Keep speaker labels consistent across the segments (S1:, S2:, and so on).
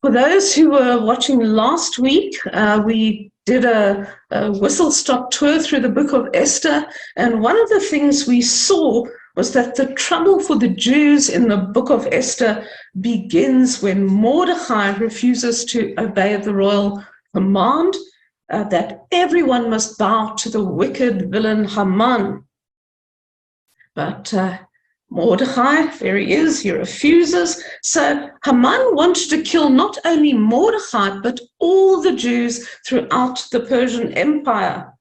S1: For those who were watching last week, we did a whistle-stop tour through the book of Esther, and one of the things we saw was that the trouble for the Jews in the book of Esther begins when Mordecai refuses to obey the royal command that everyone must bow to the wicked villain Haman. But Mordecai, there he is, he refuses. So Haman wanted to kill not only Mordecai, but all the Jews throughout the Persian Empire.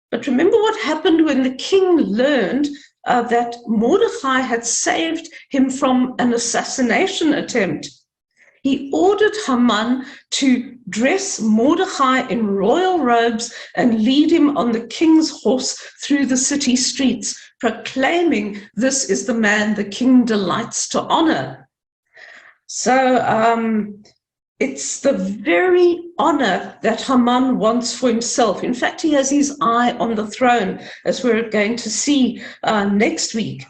S1: But remember what happened when the king learned that Mordecai had saved him from an assassination attempt. He ordered Haman to dress Mordecai in royal robes and lead him on the king's horse through the city streets, proclaiming, "This is the man the king delights to honor." So it's the very honor that Haman wants for himself. In fact, he has his eye on the throne, as we're going to see next week.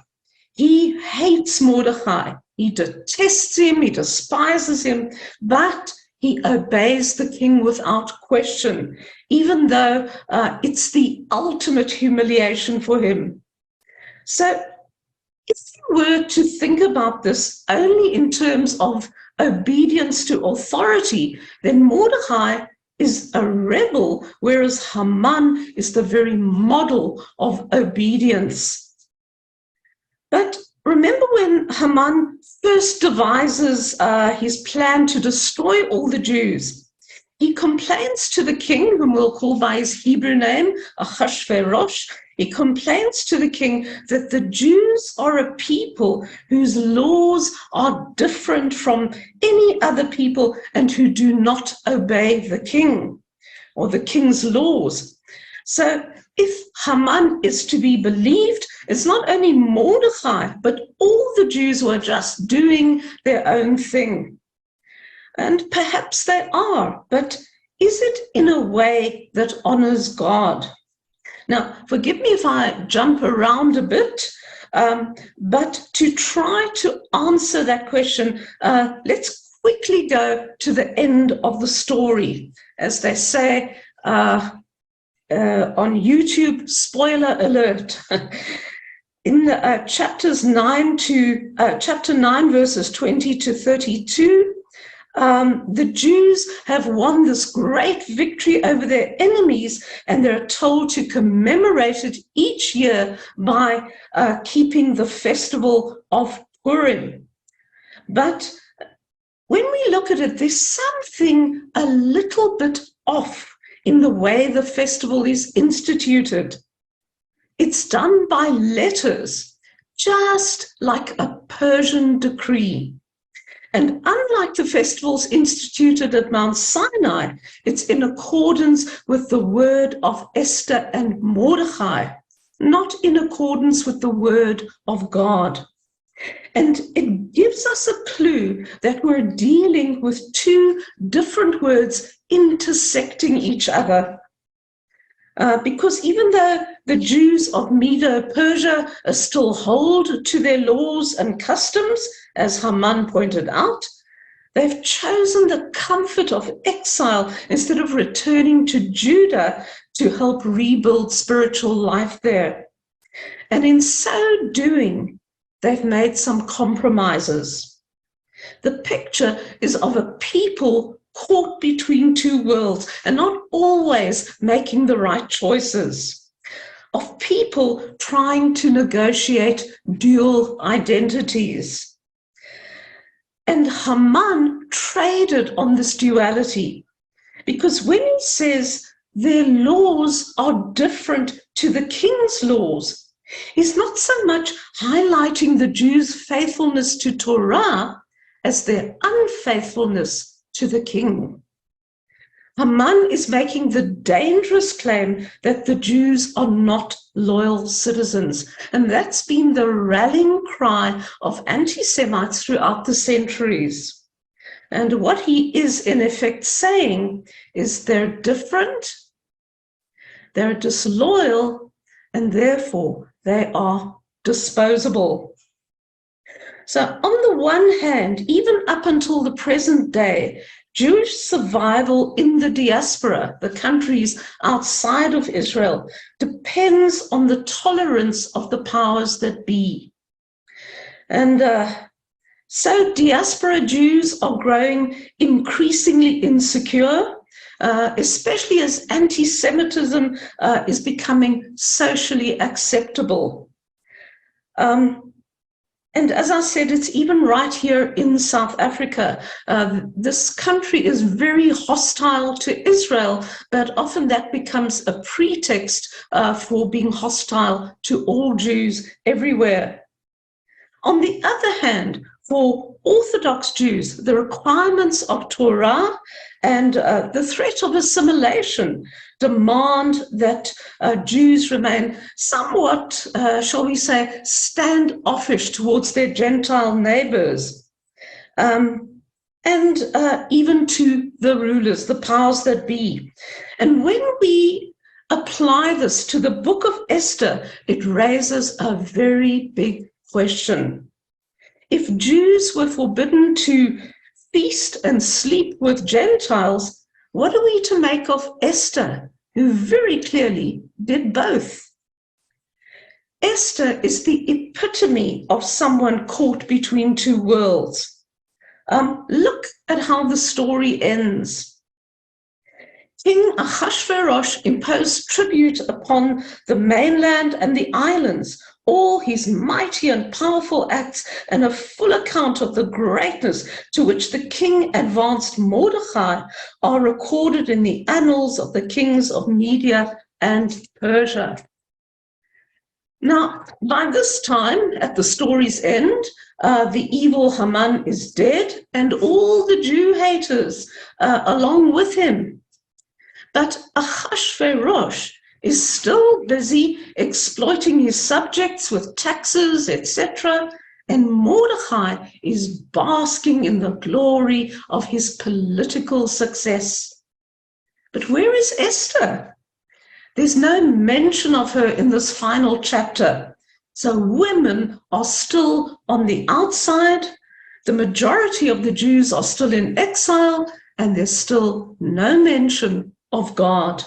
S1: He hates Mordecai. He detests him, he despises him, but he obeys the king without question, even though it's the ultimate humiliation for him. So if you were to think about this only in terms of obedience to authority, then Mordecai is a rebel, whereas Haman is the very model of obedience. But remember when Haman first devises his plan to destroy all the Jews, he complains to the king, whom we'll call by his Hebrew name, Ahasuerus. He complains to the king that the Jews are a people whose laws are different from any other people and who do not obey the king or the king's laws. So if Haman is to be believed, it's not only Mordecai, but all the Jews who are just doing their own thing. And perhaps they are, but is it in a way that honors God? Now, forgive me if I jump around a bit, but to try to answer that question, let's quickly go to the end of the story. As they say on YouTube, spoiler alert. In chapter 9, verses 20 to 32, the Jews have won this great victory over their enemies, and they're told to commemorate it each year by keeping the festival of Purim. But when we look at it, there's something a little bit off in the way the festival is instituted. It's done by letters, just like a Persian decree. And unlike the festivals instituted at Mount Sinai, it's in accordance with the word of Esther and Mordecai, not in accordance with the word of God. And it gives us a clue that we're dealing with two different words intersecting each other. Because even though the Jews of Medo-Persia still hold to their laws and customs, as Haman pointed out, they've chosen the comfort of exile instead of returning to Judah to help rebuild spiritual life there. And in so doing, they've made some compromises. The picture is of a people caught between two worlds and not always making the right choices, of people trying to negotiate dual identities. And Haman traded on this duality, because when he says their laws are different to the king's laws, he's not so much highlighting the Jews' faithfulness to Torah as their unfaithfulness to the king. Haman is making the dangerous claim that the Jews are not loyal citizens, and that's been the rallying cry of anti-Semites throughout the centuries. And what he is in effect saying is they're different, they're disloyal, and therefore they are disposable. So on the one hand, even up until the present day, Jewish survival in the diaspora, the countries outside of Israel, depends on the tolerance of the powers that be. And so diaspora Jews are growing increasingly insecure, especially as anti-Semitism is becoming socially acceptable. And as I said, it's even right here in South Africa. This country is very hostile to Israel, but often that becomes a pretext for being hostile to all Jews everywhere. On the other hand, for Orthodox Jews, the requirements of Torah and the threat of assimilation demand that Jews remain somewhat, shall we say, standoffish towards their Gentile neighbors, and even to the rulers, the powers that be. And when we apply this to the book of Esther, it raises a very big question. If Jews were forbidden to feast and sleep with Gentiles, what are we to make of Esther, who very clearly did both? Esther is the epitome of someone caught between two worlds. Look at how the story ends. King Ahasuerus imposed tribute upon the mainland and the islands. All his mighty and powerful acts and a full account of the greatness to which the king advanced Mordecai are recorded in the annals of the kings of Media and Persia. Now, by this time, at the story's end, the evil Haman is dead and all the Jew haters along with him. But Ahasuerus is still busy exploiting his subjects with taxes, etc., and Mordecai is basking in the glory of his political success. But where is Esther? There's no mention of her in this final chapter. So women are still on the outside, the majority of the Jews are still in exile, and there's still no mention of God.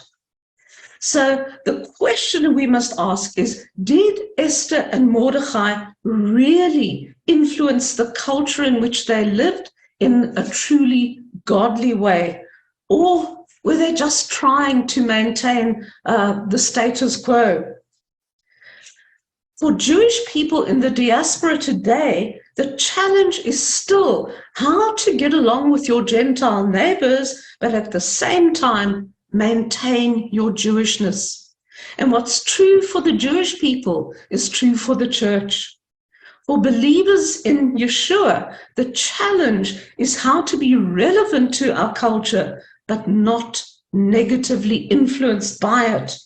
S1: So the question we must ask is, did Esther and Mordecai really influence the culture in which they lived in a truly godly way? Or were they just trying to maintain the status quo? For Jewish people in the diaspora today, the challenge is still how to get along with your Gentile neighbors, but at the same time, maintain your Jewishness. And what's true for the Jewish people is true for the church. For believers in Yeshua, the challenge is how to be relevant to our culture, but not negatively influenced by it.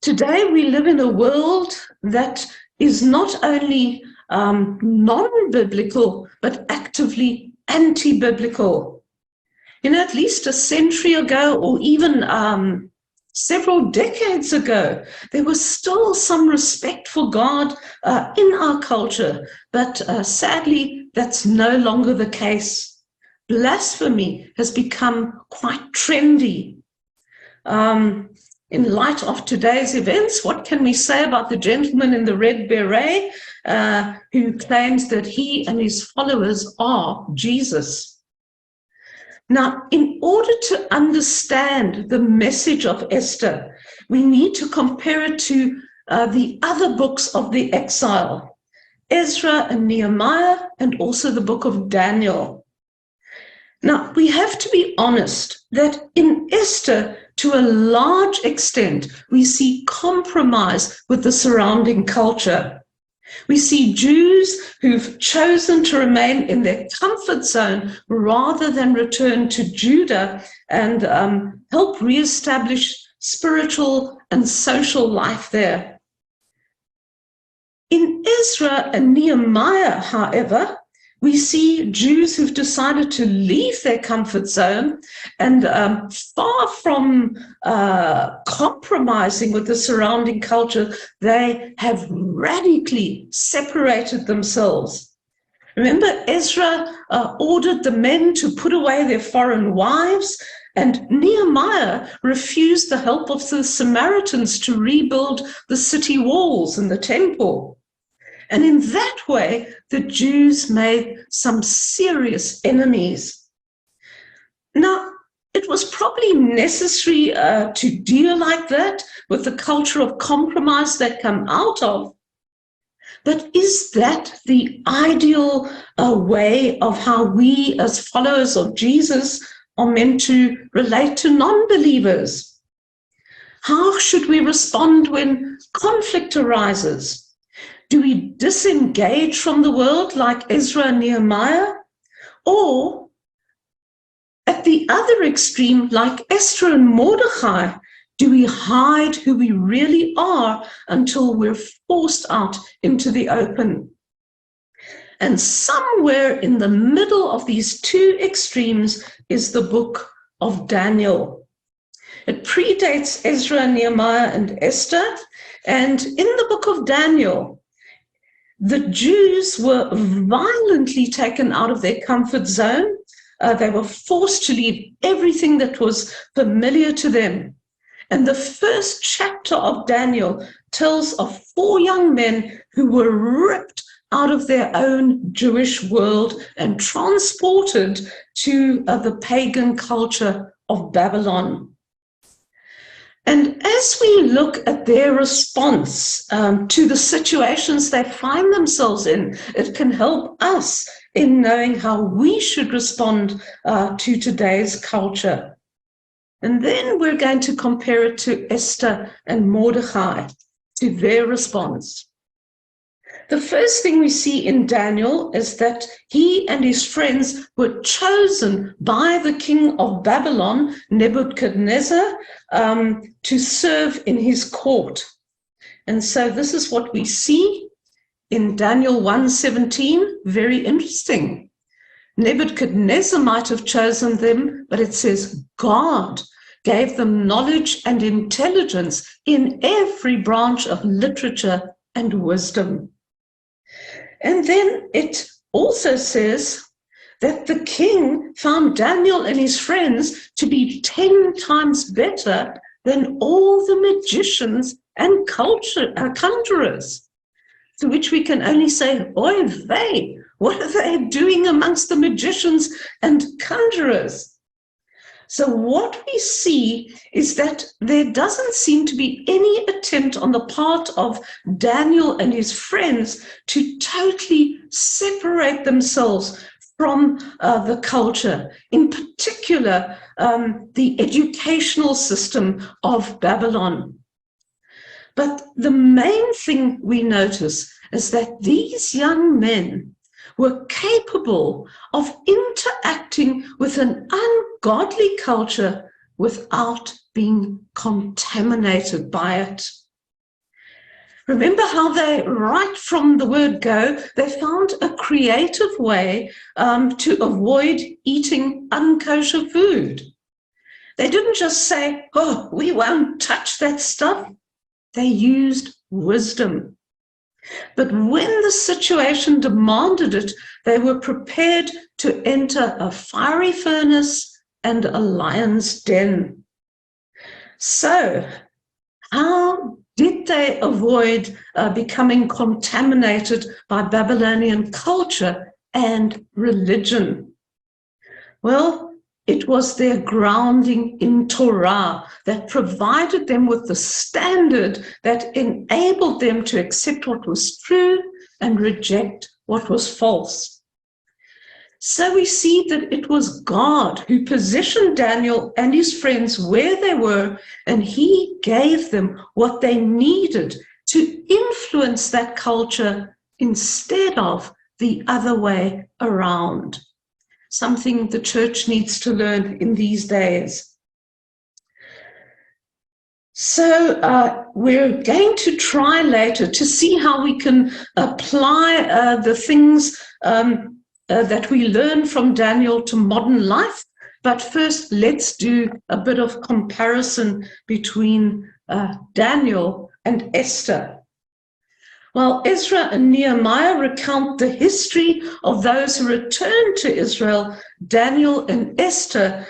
S1: Today, we live in a world that is not only non-biblical, but actively anti-biblical. You know, at least a century ago, or even several decades ago, there was still some respect for God in our culture, but sadly, that's no longer the case. Blasphemy has become quite trendy. In light of today's events, what can we say about the gentleman in the red beret who claims that he and his followers are Jesus? Now, in order to understand the message of Esther, we need to compare it to the other books of the exile, Ezra and Nehemiah, and also the book of Daniel. Now, we have to be honest that in Esther, to a large extent, we see compromise with the surrounding culture. We see Jews who've chosen to remain in their comfort zone rather than return to Judah and help reestablish spiritual and social life there. In Ezra and Nehemiah, however, we see Jews who've decided to leave their comfort zone and far from compromising with the surrounding culture, they have radically separated themselves. Remember, Ezra ordered the men to put away their foreign wives, and Nehemiah refused the help of the Samaritans to rebuild the city walls and the temple. And in that way, the Jews made some serious enemies. Now, it was probably necessary to deal like that with the culture of compromise that come out of. But is that the ideal way of how we as followers of Jesus are meant to relate to non-believers? How should we respond when conflict arises? Do we disengage from the world like Ezra and Nehemiah? Or at the other extreme, like Esther and Mordecai, do we hide who we really are until we're forced out into the open? And somewhere in the middle of these two extremes is the book of Daniel. It predates Ezra and Nehemiah and Esther. And in the book of Daniel, the Jews were violently taken out of their comfort zone. They were forced to leave everything that was familiar to them. And the first chapter of Daniel tells of 4 young men who were ripped out of their own Jewish world and transported to the pagan culture of Babylon. And as we look at their response to the situations they find themselves in, it can help us in knowing how we should respond to today's culture. And then we're going to compare it to Esther and Mordecai, to their response. The first thing we see in Daniel is that he and his friends were chosen by the king of Babylon, Nebuchadnezzar, to serve in his court. And so this is what we see in Daniel 1:17, very interesting. Nebuchadnezzar might have chosen them, but it says God gave them knowledge and intelligence in every branch of literature and wisdom. And then it also says that the king found Daniel and his friends to be 10 times better than all the magicians and conjurers. To which we can only say, oy vey, what are they doing amongst the magicians and conjurers? So what we see is that there doesn't seem to be any attempt on the part of Daniel and his friends to totally separate themselves from the culture, in particular, the educational system of Babylon. But the main thing we notice is that these young men were capable of interacting with an ungodly culture without being contaminated by it. Remember how they, right from the word go, they found a creative way to avoid eating unkosher food. They didn't just say, oh, we won't touch that stuff. They used wisdom. But when the situation demanded it, they were prepared to enter a fiery furnace and a lion's den. So, how did they avoid becoming contaminated by Babylonian culture and religion? Well, it was their grounding in Torah that provided them with the standard that enabled them to accept what was true and reject what was false. So we see that it was God who positioned Daniel and his friends where they were, and he gave them what they needed to influence that culture instead of the other way around. Something the church needs to learn in these days. So we're going to try later to see how we can apply the things that we learn from Daniel to modern life. But first, let's do a bit of comparison between Daniel and Esther. while Ezra and Nehemiah recount the history of those who returned to Israel, Daniel and Esther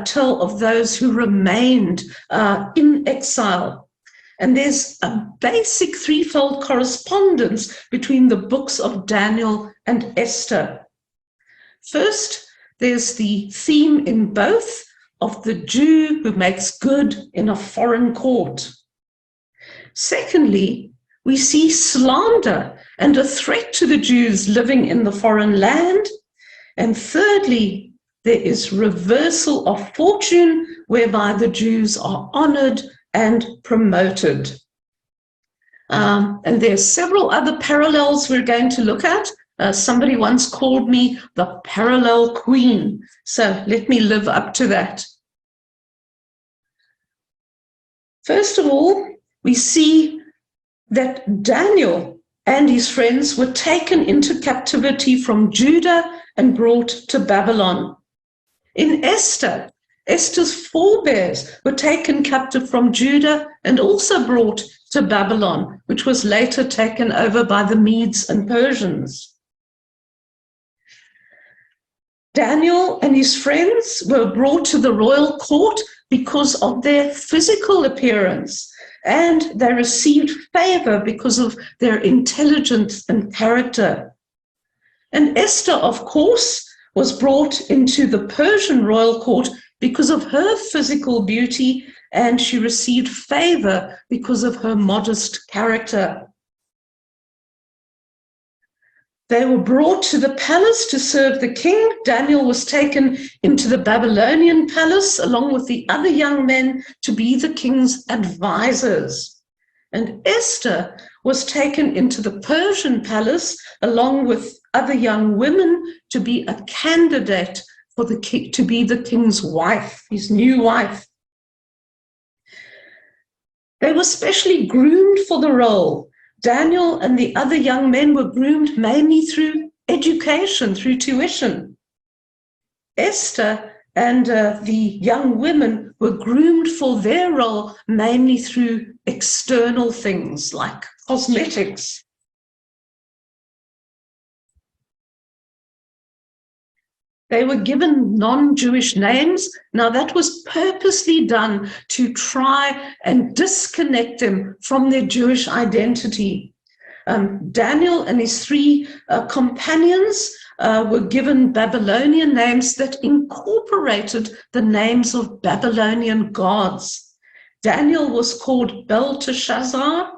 S1: tell of those who remained in exile. And there's a basic threefold correspondence between the books of Daniel and Esther. First, there's the theme in both of the Jew who makes good in a foreign court. Secondly, we see slander and a threat to the Jews living in the foreign land. And thirdly, there is reversal of fortune whereby the Jews are honored and promoted. And there's several other parallels we're going to look at. Somebody once called me the parallel queen, so let me live up to that. First of all, we see that Daniel and his friends were taken into captivity from Judah and brought to Babylon. In Esther, Esther's forebears were taken captive from Judah and also brought to Babylon, which was later taken over by the Medes and Persians. Daniel and his friends were brought to the royal court because of their physical appearance, and they received favor because of their intelligence and character. And Esther, of course, was brought into the Persian royal court because of her physical beauty, and she received favor because of her modest character. They were brought to the palace to serve the king. Daniel was taken into the Babylonian palace along with the other young men to be the king's advisors. And Esther was taken into the Persian palace along with other young women to be a candidate for the king, to be the king's wife, his new wife. They were specially groomed for the role. Daniel and the other young men were groomed mainly through education, through tuition. Esther and the young women were groomed for their role mainly through external things like cosmetics. They were given non-Jewish names. Now, that was purposely done to try and disconnect them from their Jewish identity. Daniel and his three companions were given Babylonian names that incorporated the names of Babylonian gods. Daniel was called Belteshazzar,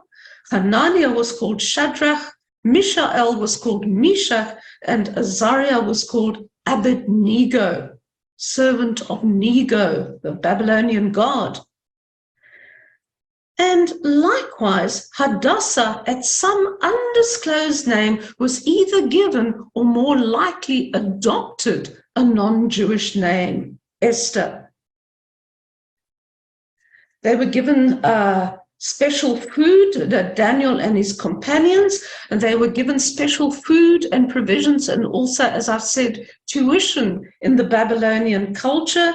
S1: Hananiah was called Shadrach, Mishael was called Meshach, and Azariah was called Abednego, servant of Nego, the Babylonian god. And likewise, Hadassah, at some undisclosed name, was either given or more likely adopted a non-Jewish name, Esther. They were given special food, Daniel and his companions, and they were given special food and provisions, and also, as I said, tuition in the Babylonian culture.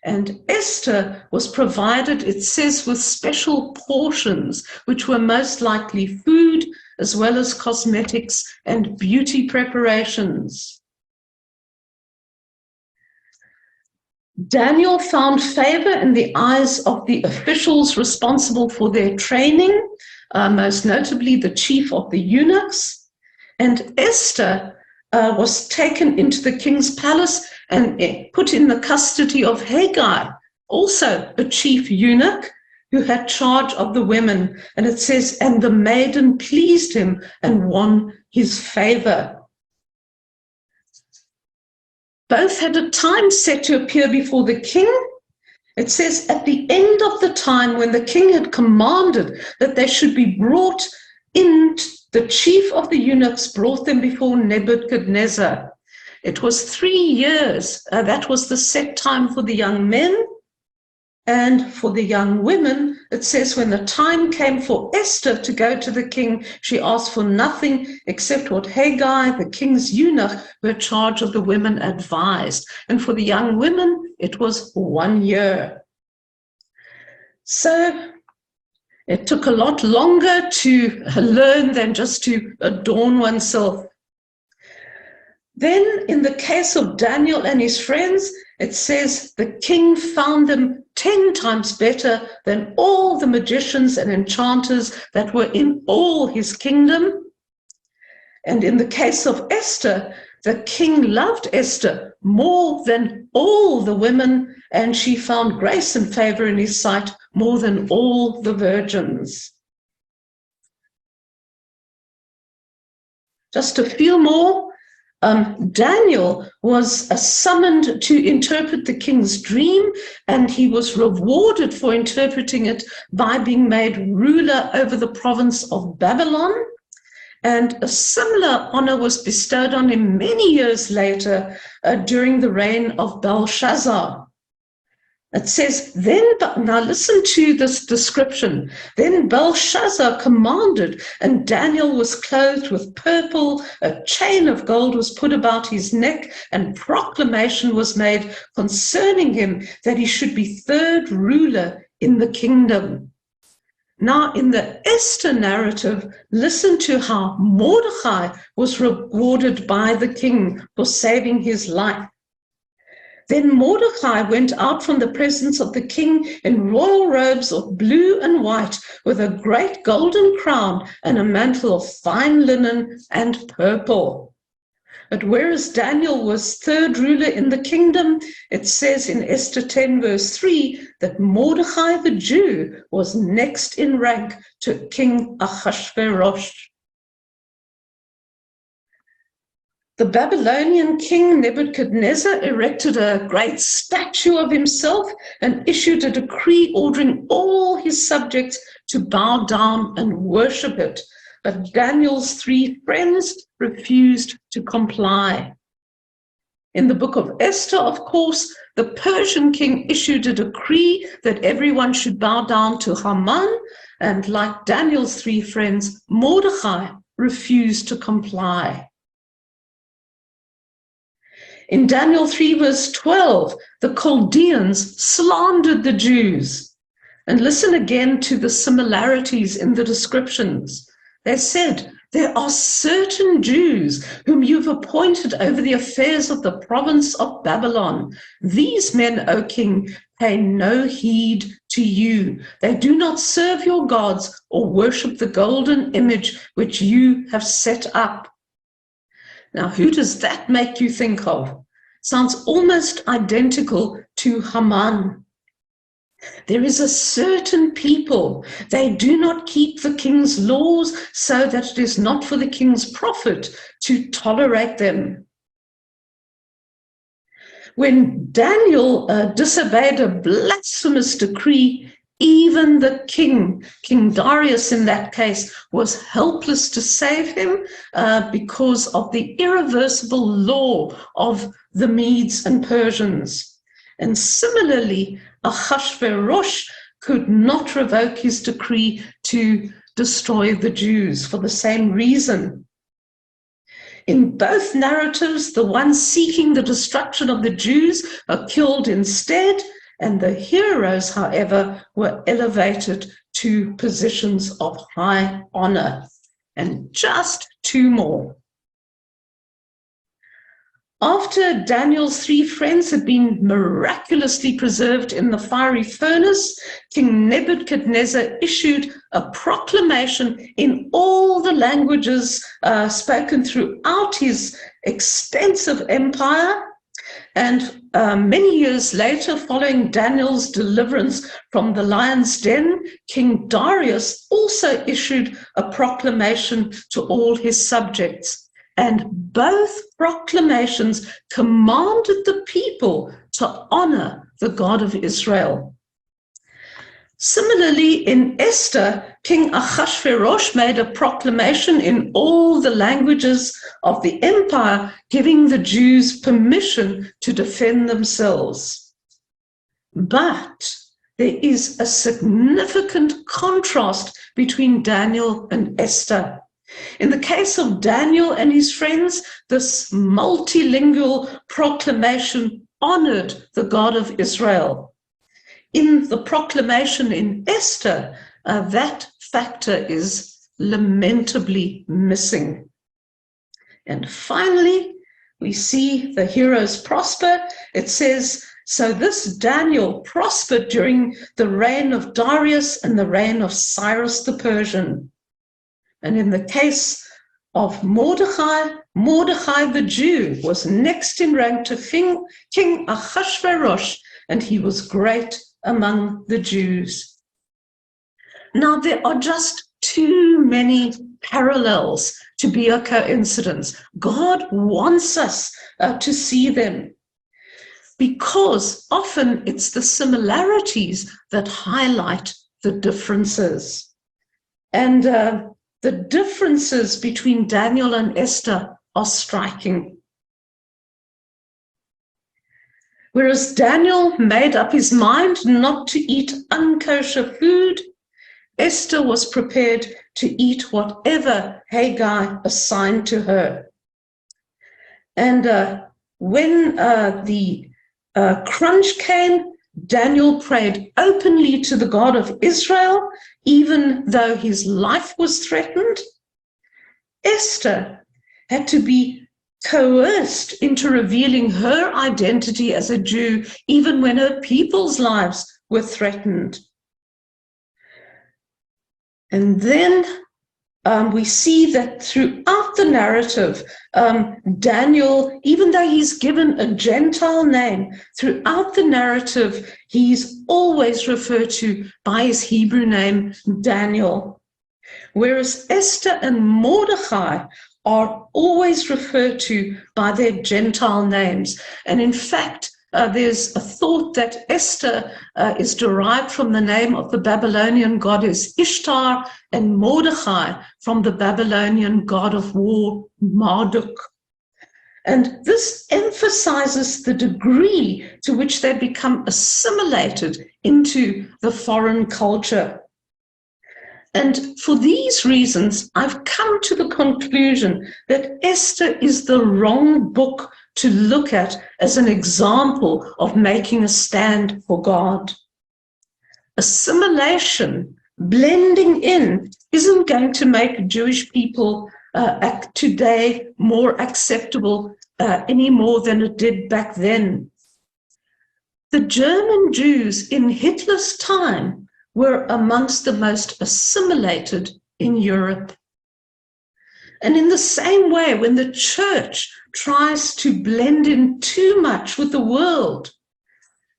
S1: And Esther was provided, it says, with special portions, which were most likely food, as well as cosmetics and beauty preparations. Daniel found favor in the eyes of the officials responsible for their training, most notably the chief of the eunuchs. And Esther was taken into the king's palace and put in the custody of Haggai, also a chief eunuch who had charge of the women. And it says, and the maiden pleased him and won his favor. Both had a time set to appear before the king. It says, at the end of the time when the king had commanded that they should be brought in, the chief of the eunuchs brought them before Nebuchadnezzar. It was 3 years. That was the set time for the young men. And for the young women, it says when the time came for Esther to go to the king, she asked for nothing except what Haggai, the king's eunuch, who had charge of the women, advised. And for the young women, it was 1 year. So It took a lot longer to learn than just to adorn oneself. Then, in the case of Daniel and his friends, it says the king found them 10 times better than all the magicians and enchanters that were in all his kingdom. And in the case of Esther, the king loved Esther more than all the women, and she found grace and favor in his sight more than all the virgins. Just a few more. Daniel was summoned to interpret the king's dream, and he was rewarded for interpreting it by being made ruler over the province of Babylon. And a similar honor was bestowed on him many years later during the reign of Belshazzar. It says, now listen to this description. Then Belshazzar commanded, and Daniel was clothed with purple, a chain of gold was put about his neck, and proclamation was made concerning him that he should be third ruler in the kingdom. Now, in the Esther narrative, listen to how Mordecai was rewarded by the king for saving his life. Then Mordecai went out from the presence of the king in royal robes of blue and white, with a great golden crown and a mantle of fine linen and purple. But whereas Daniel was third ruler in the kingdom, it says in Esther 10 verse 3 that Mordecai the Jew was next in rank to King Ahasuerus. The Babylonian king Nebuchadnezzar erected a great statue of himself and issued a decree ordering all his subjects to bow down and worship it. But Daniel's 3 friends refused to comply. In the book of Esther, of course, the Persian king issued a decree that everyone should bow down to Haman, and like Daniel's 3 friends, Mordecai refused to comply. In Daniel 3 verse 12, the Chaldeans slandered the Jews. And listen again to the similarities in the descriptions. They said, there are certain Jews whom you've appointed over the affairs of the province of Babylon. These men, O king, pay no heed to you. They do not serve your gods or worship the golden image which you have set up. Now, who does that make you think of? Sounds almost identical to Haman. There is a certain people, they do not keep the king's laws, so that it is not for the king's profit to tolerate them. When Daniel disobeyed a blasphemous decree, even the king, King Darius in that case, was helpless to save him because of the irreversible law of the Medes and Persians. And similarly, Ahasuerus could not revoke his decree to destroy the Jews for the same reason. In both narratives, the ones seeking the destruction of the Jews are killed instead, and the heroes, however, were elevated to positions of high honor. And just 2 more. After Daniel's 3 friends had been miraculously preserved in the fiery furnace, King Nebuchadnezzar issued a proclamation in all the languages spoken throughout his extensive empire. And many years later, following Daniel's deliverance from the lion's den, King Darius also issued a proclamation to all his subjects. And both proclamations commanded the people to honor the God of Israel. Similarly, in Esther, King Ahasuerus made a proclamation in all the languages of the empire, giving the Jews permission to defend themselves. But there is a significant contrast between Daniel and Esther. In the case of Daniel and his friends, this multilingual proclamation honored the God of Israel. In the proclamation in Esther, that factor is lamentably missing. And finally, we see the heroes prosper. It says, so this Daniel prospered during the reign of Darius and the reign of Cyrus the Persian. And in the case of Mordecai, Mordecai the Jew was next in rank to King Ahasuerus, and he was great among the Jews. Now, there are just too many parallels to be a coincidence. God wants us to see them, because often it's the similarities that highlight the differences. And the differences between Daniel and Esther are striking. Whereas Daniel made up his mind not to eat unkosher food, Esther was prepared to eat whatever Haggai assigned to her. And when the crunch came, Daniel prayed openly to the God of Israel, even though his life was threatened. Esther had to be coerced into revealing her identity as a Jew, even when her people's lives were threatened. And then we see that throughout the narrative, Daniel, even though he's given a Gentile name, throughout the narrative, he's always referred to by his Hebrew name, Daniel. Whereas Esther and Mordecai are always referred to by their Gentile names. And in fact, there's a thought that Esther is derived from the name of the Babylonian goddess Ishtar, and Mordecai from the Babylonian god of war Marduk. And this emphasizes the degree to which they become assimilated into the foreign culture. And for these reasons, I've come to the conclusion that Esther is the wrong book to look at as an example of making a stand for God. Assimilation, blending in, isn't going to make Jewish people today more acceptable any more than it did back then. The German Jews in Hitler's time were amongst the most assimilated in Europe. And in the same way, when the church tries to blend in too much with the world,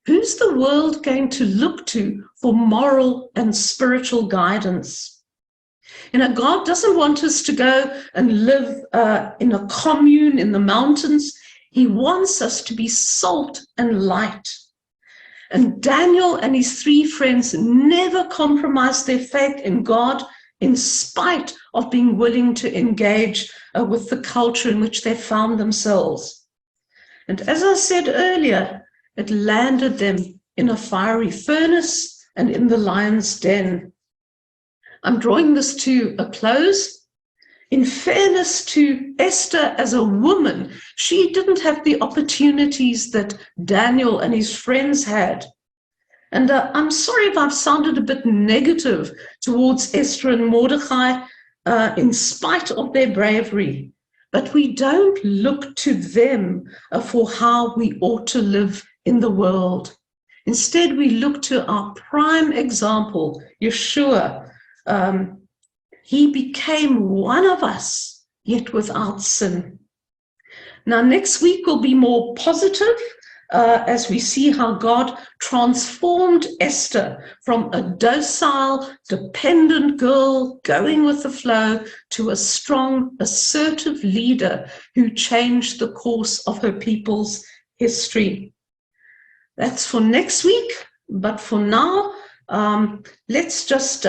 S1: who's the world going to look to for moral and spiritual guidance? You know, God doesn't want us to go and live in a commune in the mountains. He wants us to be salt and light. And Daniel and his three friends never compromised their faith in God, in spite of being willing to engage with the culture in which they found themselves. And as I said earlier, it landed them in a fiery furnace and in the lion's den. I'm drawing this to a close. In fairness to Esther as a woman, she didn't have the opportunities that Daniel and his friends had. And I'm sorry if I've sounded a bit negative towards Esther and Mordecai in spite of their bravery, but we don't look to them for how we ought to live in the world. Instead, we look to our prime example, Yeshua. He became one of us, yet without sin. Now, next week will be more positive as we see how God transformed Esther from a docile, dependent girl going with the flow to a strong, assertive leader who changed the course of her people's history. That's for next week, but for now, let's just